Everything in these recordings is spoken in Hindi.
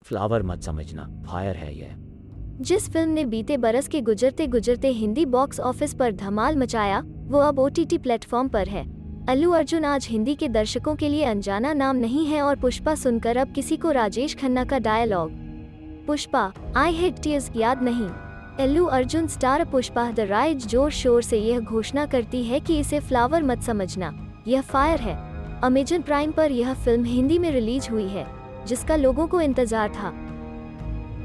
फ्लावर मत समझना, फायर है यह। जिस फिल्म ने बीते बरस के गुजरते गुजरते हिंदी बॉक्स ऑफिस पर धमाल मचाया, वो अब OTT प्लेटफॉर्म पर है। अल्लू अर्जुन आज हिंदी के दर्शकों के लिए अनजाना नाम नहीं है और पुष्पा सुनकर अब किसी को राजेश खन्ना का dialogue Pushpa I hate tears याद नहीं। Allu Arjun star Pushpa the rise जोर शोर से यह घोषणा करती है कि इसे फ्लावर मत समझना, यह फायर है। अमेजन प्राइम पर यह फिल्म हिंदी में रिलीज हुई है, जिसका लोगों को इंतजार था।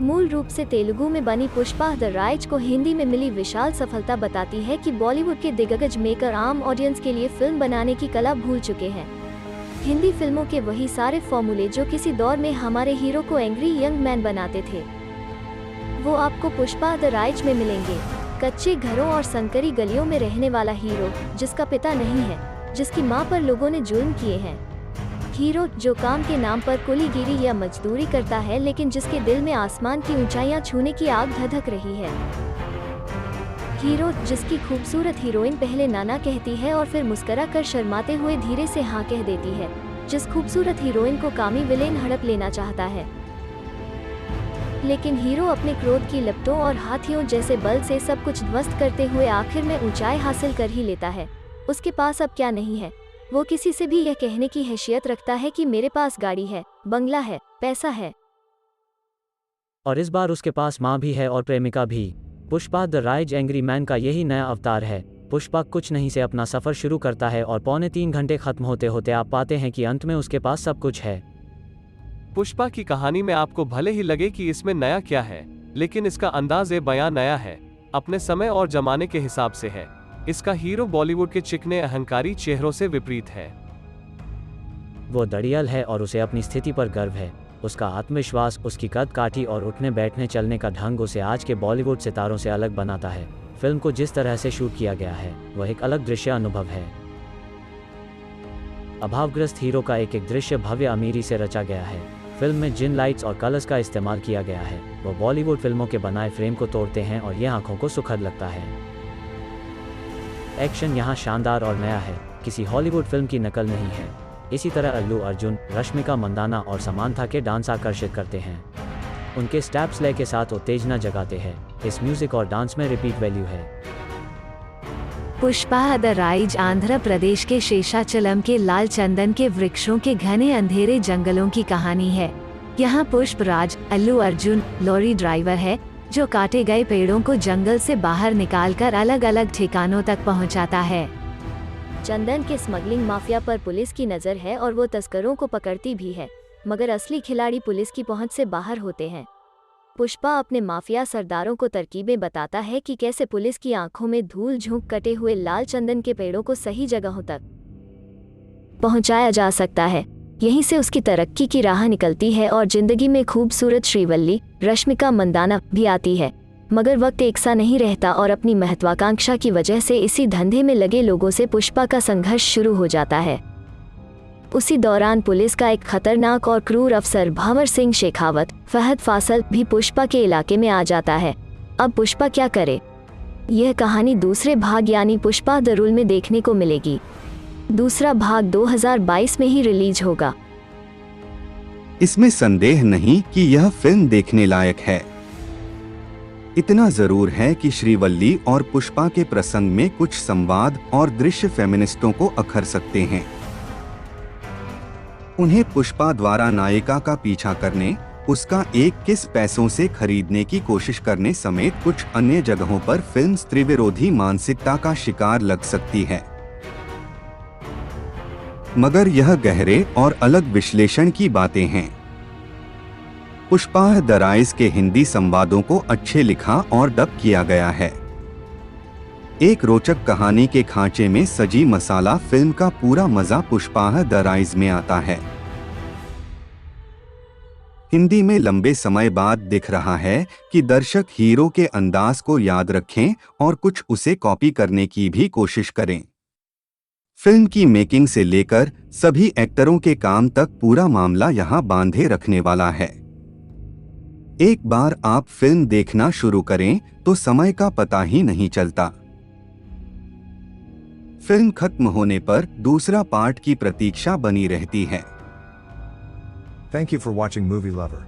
मूल रूप से तेलुगु में बनी पुष्पा द राइज को हिंदी में मिली विशाल सफलता बताती है कि बॉलीवुड के दिग्गज मेकर आम ऑडियंस के लिए फिल्म बनाने की कला भूल चुके हैं। हिंदी फिल्मों के वही सारे फॉर्मूले जो किसी दौर में हमारे हीरो को एंग्री यंग मैन बनाते थे, वो आपको पुष्पा द राइज में मिलेंगे। कच्चे घरों और संकरी गलियों में रहने वाला हीरो, जिसका पिता नहीं है, जिसकी मां पर लोगों ने जुल्म किए हैं। हीरो जो काम के नाम पर कुलीगिरी या मजदूरी करता है, लेकिन जिसके दिल में आसमान की ऊंचाइयां छूने की आग धधक रही है। हीरो जिसकी खूबसूरत हीरोइन पहले नाना कहती है और फिर मुस्कुरा कर शर्माते हुए धीरे से हाँ कह देती है। जिस खूबसूरत हीरोइन को कामी विलेन हड़प लेना चाहता है, लेकिन हीरो अपने क्रोध की लपटों और हाथियों जैसे बल से सब कुछ ध्वस्त करते हुए आखिर में ऊंचाई हासिल कर ही लेता है। उसके पास अब क्या नहीं है, वो किसी से भी यह कहने की हैसियत रखता है कि मेरे पास गाड़ी है, बंगला है, पैसा है। और इस बार उसके पास माँ भी है और प्रेमिका भी। Pushpa the rise angry man का यही नया अवतार है। पुष्पा कुछ नहीं से अपना सफर शुरू करता है और 2.25 घंटे खत्म होते होते आप पाते हैं कि अंत में उसके पास सब कुछ है। पुष्पा की कहानी में आपको भले ही लगे कि इसमें नया क्या है, लेकिन इसका अंदाज़ बयां नया है, अपने समय और जमाने के हिसाब से है। इसका हीरो बॉलीवुड के चिकने अहंकारी चेहरों से विपरीत है। वो दड़ियल है और उसे अपनी स्थिति पर गर्व है। उसका आत्मविश्वास, उसकी कद काठी और उठने बैठने चलने का ढंग उसे आज के बॉलीवुड सितारों से अलग बनाता है। फिल्म को जिस तरह से शूट किया गया है, वह एक अलग दृश्य अनुभव है। अभावग्रस्त हीरो का एक एक दृश्य भव्य अमीरी से रचा गया है। फिल्म में जिन लाइट्स और कलर्स का इस्तेमाल किया गया है, वो बॉलीवुड फिल्मों के बनाए फ्रेम को तोड़ते हैं और यह आंखों को सुखद लगता है। एक्शन यहाँ शानदार और नया है, किसी हॉलीवुड फिल्म की नकल नहीं है। इसी तरह अल्लू अर्जुन, रश्मिका मंदाना और समांथा के डांस आकर्षित करते हैं। उनके स्टेप्स लय के साथ उत्तेजना जगाते हैं। इस म्यूजिक और डांस में रिपीट वैल्यू है। पुष्पा द राइज आंध्र प्रदेश के शेषाचलम के लाल चंदन के वृक्षों के घने अंधेरे जंगलों की कहानी है। यहाँ पुष्पराज अल्लू अर्जुन लॉरी ड्राइवर है, जो काटे गए पेड़ों को जंगल से बाहर निकालकर अलग अलग ठिकानों तक पहुँचाता है। चंदन के स्मगलिंग माफिया पर पुलिस की नज़र है और वो तस्करों को पकड़ती भी है, मगर असली खिलाड़ी पुलिस की पहुंच से बाहर होते हैं। पुष्पा अपने माफिया सरदारों को तरकीबें बताता है कि कैसे पुलिस की आंखों में धूल झोंक कटे हुए लाल चंदन के पेड़ों को सही जगहों तक पहुंचाया जा सकता है। यहीं से उसकी तरक्की की राह निकलती है और जिंदगी में खूबसूरत श्रीवल्ली रश्मिका मंदाना भी आती है। मगर वक्त एक सा नहीं रहता और अपनी महत्वाकांक्षा की वजह से इसी धंधे में लगे लोगों से पुष्पा का संघर्ष शुरू हो जाता है। उसी दौरान पुलिस का एक खतरनाक और क्रूर अफसर भंवर सिंह शेखावत फहद फासल भी पुष्पा के इलाके में आ जाता है। अब पुष्पा क्या करे, यह कहानी दूसरे भाग यानी पुष्पा द रूल में देखने को मिलेगी। दूसरा भाग 2022 में ही रिलीज होगा। इसमें संदेह नहीं कि यह फिल्म देखने लायक है। इतना जरूर है कि श्रीवल्ली और पुष्पा के प्रसंग में कुछ संवाद और दृश्य फेमिनिस्टों को अखर सकते हैं। उन्हें पुष्पा द्वारा नायिका का पीछा करने, उसका एक किस पैसों से खरीदने की कोशिश करने समेत कुछ अन्य जगहों पर फिल्म स्त्री विरोधी मानसिकता का शिकार लग सकती है। मगर यह गहरे और अलग विश्लेषण की बातें हैं। पुष्पा द राइज के हिंदी संवादों को अच्छे लिखा और डब किया गया है। एक रोचक कहानी के खांचे में सजी मसाला फिल्म का पूरा मजा पुष्पा द राइज में आता है। हिंदी में लंबे समय बाद दिख रहा है कि दर्शक हीरो के अंदाज को याद रखें और कुछ उसे कॉपी करने की भी कोशिश करें। फिल्म की मेकिंग से लेकर सभी एक्टरों के काम तक पूरा मामला यहां बांधे रखने वाला है। एक बार आप फिल्म देखना शुरू करें तो समय का पता ही नहीं चलता। फिल्म खत्म होने पर दूसरा पार्ट की प्रतीक्षा बनी रहती है। Thank you for watching Movie Lover.